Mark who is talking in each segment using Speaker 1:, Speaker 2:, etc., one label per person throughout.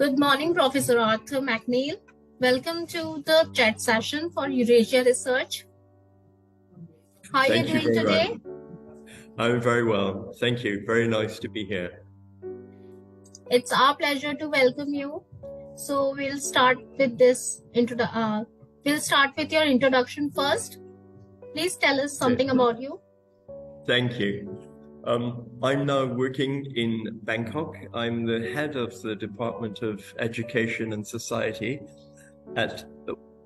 Speaker 1: Good morning, Professor Arthur McNeill. Welcome to the chat session for Eurasia Research. How are you doing today?
Speaker 2: I'm very well. Thank you. Very nice to be here.
Speaker 1: It's our pleasure to welcome you. So we'll start with this we'll start with your introduction first. Please tell us something about you.
Speaker 2: Thank you. I'm now working in Bangkok. I'm the head of the Department of Education and Society at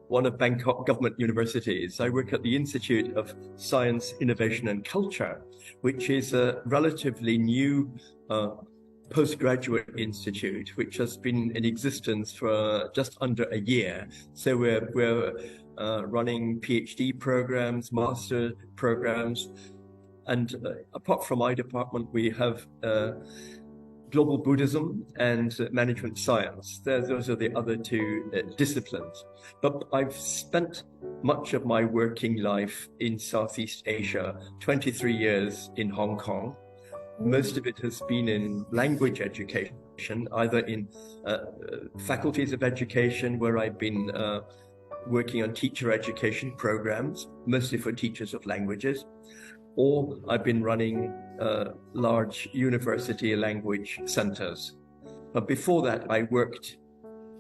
Speaker 2: one of Bangkok government universities. I work at the Institute of Science, Innovation and Culture, which is a relatively new postgraduate institute, which has been in existence for just under a year. So we're running PhD programs, master programs, and apart from my department, we have global Buddhism and management science. Those are the other two disciplines. But I've spent much of my working life in Southeast Asia, 23 years in Hong Kong. Most of it has been in language education, either in faculties of education where I've been working on teacher education programs, mostly for teachers of languages, or I've been running large university language centers. But before that, I worked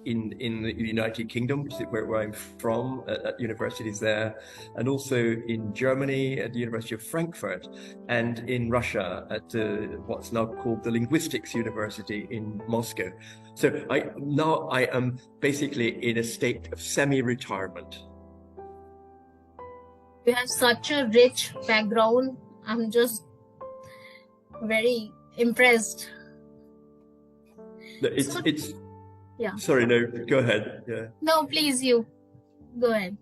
Speaker 2: in the United Kingdom, where I'm from, at universities there, and also in Germany at the University of Frankfurt, and in Russia at what's now called the Linguistics University in Moscow. So now I am basically in a state of semi-retirement.
Speaker 1: You have such a rich background. I'm just very impressed.
Speaker 2: Yeah. Sorry, no, go ahead. Yeah.
Speaker 1: No, please, you go ahead.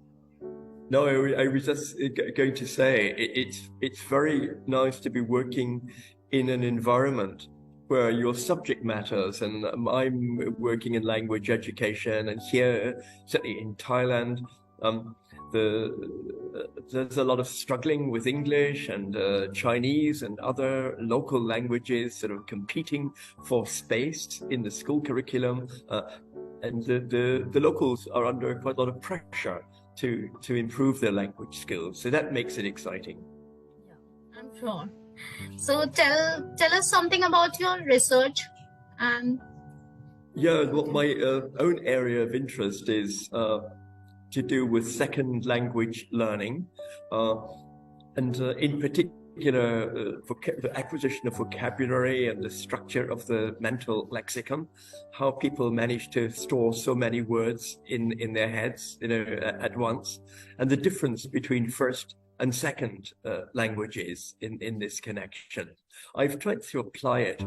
Speaker 2: No, I was just going to say it's very nice to be working in an environment where your subject matters, and I'm working in language education, and here, certainly in Thailand, there's a lot of struggling with English and Chinese and other local languages sort of competing for space in the school curriculum. And the locals are under quite a lot of pressure to improve their language skills. So that makes it exciting.
Speaker 1: Yeah, I'm sure. So tell us something about your research.
Speaker 2: Yeah, well, my own area of interest is to do with second language learning, and in particular the acquisition of vocabulary and the structure of the mental lexicon, how people manage to store so many words in their heads, at once, and the difference between first and second languages in this connection. I've tried to apply it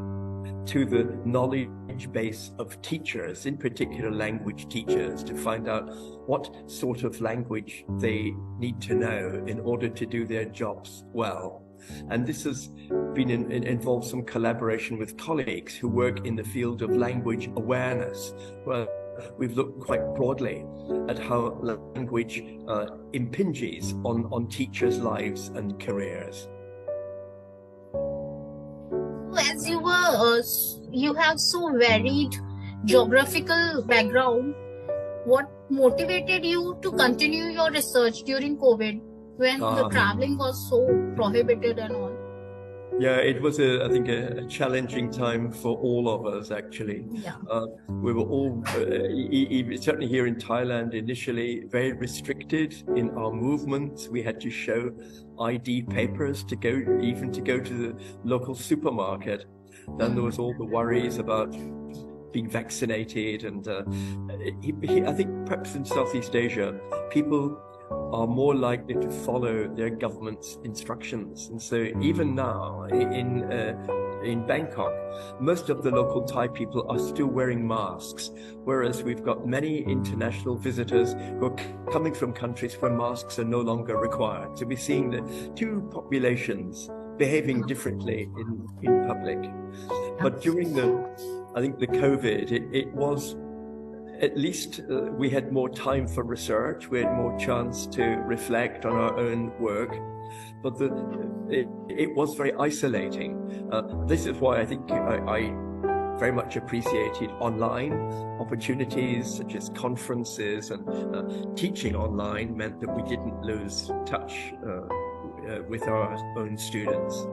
Speaker 2: to the knowledge base of teachers, in particular language teachers, to find out what sort of language they need to know in order to do their jobs well. And this has been involved some collaboration with colleagues who work in the field of language awareness, where we've looked quite broadly at how language impinges on teachers' lives and careers.
Speaker 1: As you have so varied geographical background, what motivated you to continue your research during COVID when the traveling was so prohibited and all?
Speaker 2: Yeah, it was, I think, a challenging time for all of us, actually.
Speaker 1: Yeah.
Speaker 2: We were all, certainly here in Thailand, initially very restricted in our movements. We had to show ID papers to go to the local supermarket. Then there was all the worries about being vaccinated, and I think perhaps in Southeast Asia, people are more likely to follow their government's instructions. And so even now in Bangkok, most of the local Thai people are still wearing masks, whereas we've got many international visitors who are coming from countries where masks are no longer required. So we're seeing the two populations behaving differently in public. But during the COVID, it was, at least we had more time for research. We had more chance to reflect on our own work, but it was very isolating. This is why I think I very much appreciated online opportunities such as conferences, and teaching online meant that we didn't lose touch with our own students.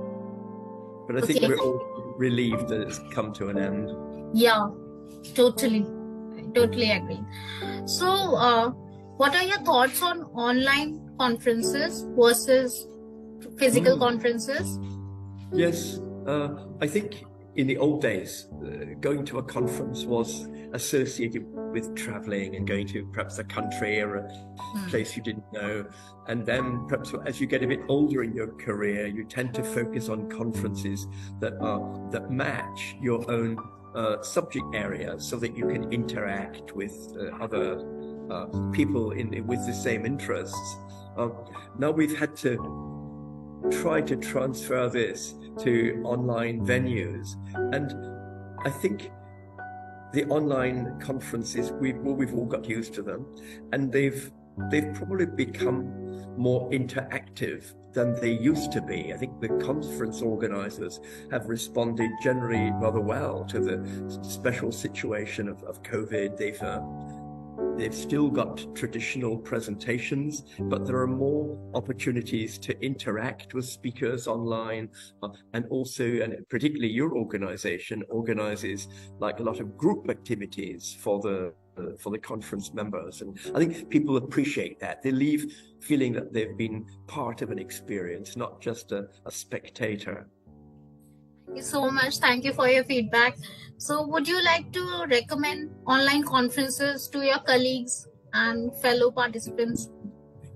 Speaker 2: But I think
Speaker 1: Okay.
Speaker 2: we're all relieved that it's come to an end.
Speaker 1: Yeah, totally. I totally agree. So, what are your thoughts on online conferences versus physical conferences?
Speaker 2: Yes, I think in the old days, going to a conference was associated with traveling and going to perhaps a country or a place you didn't know. And then perhaps as you get a bit older in your career, you tend to focus on conferences that match your own subject area, so that you can interact with other people with the same interests. Now we've had to try to transfer this to online venues, and I think the online conferences, we've all got used to them, and they've probably become more interactive than they used to be. I think the conference organizers have responded generally rather well to the special situation of COVID. They've still got traditional presentations, but there are more opportunities to interact with speakers online, and also, and particularly your organization organizes like a lot of group activities for the conference members, and I think people appreciate that. They leave feeling that they've been part of an experience, not just a spectator.
Speaker 1: Thank you so much. Thank you for your feedback. So, would you like to recommend online conferences to your colleagues and fellow participants?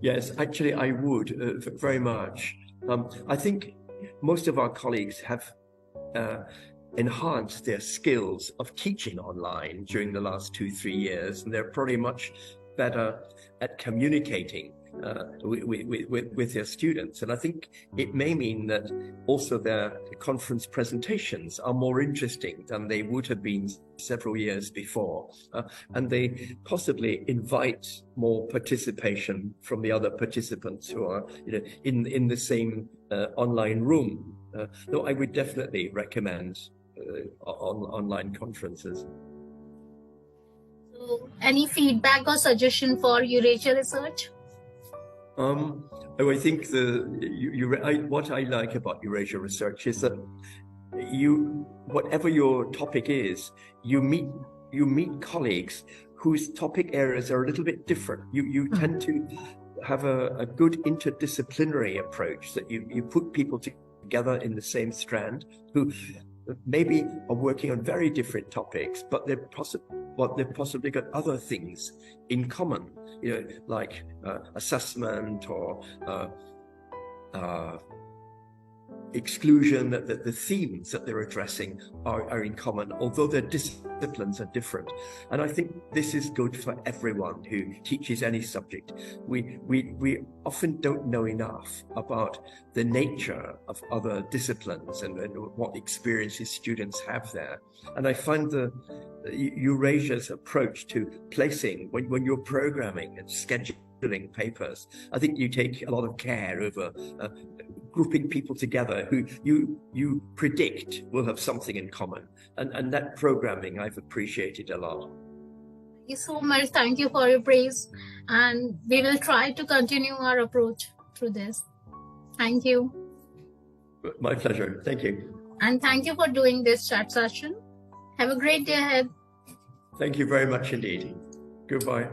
Speaker 2: Yes, actually, I would very much. I think most of our colleagues have enhanced their skills of teaching online during the last 2-3 years, and they're probably much better at communicating with their students. And I think it may mean that also their conference presentations are more interesting than they would have been several years before, and they possibly invite more participation from the other participants who are, in the same online room. No, I would definitely recommend online conferences.
Speaker 1: So, any feedback or suggestion for Eurasia Research?
Speaker 2: I think what I like about Eurasia Research is that whatever your topic is, you meet colleagues whose topic areas are a little bit different. You tend to have a good interdisciplinary approach, that you put people together in the same strand who maybe are working on very different topics, but they've possibly got other things in common, like assessment or exclusion, that the themes that they're addressing are in common, although their disciplines are different. And I think this is good for everyone who teaches any subject. We often don't know enough about the nature of other disciplines and what experiences students have there. And I find the Eurasia's approach to placing, when you're programming and scheduling papers, I think you take a lot of care over grouping people together who you predict will have something in common, and that programming I've appreciated a lot.
Speaker 1: Thank you so much. Thank you for your praise, and we will try to continue our approach through this. Thank you.
Speaker 2: My pleasure. Thank you.
Speaker 1: And thank you for doing this chat session. Have a great day ahead.
Speaker 2: Thank you very much indeed. Goodbye.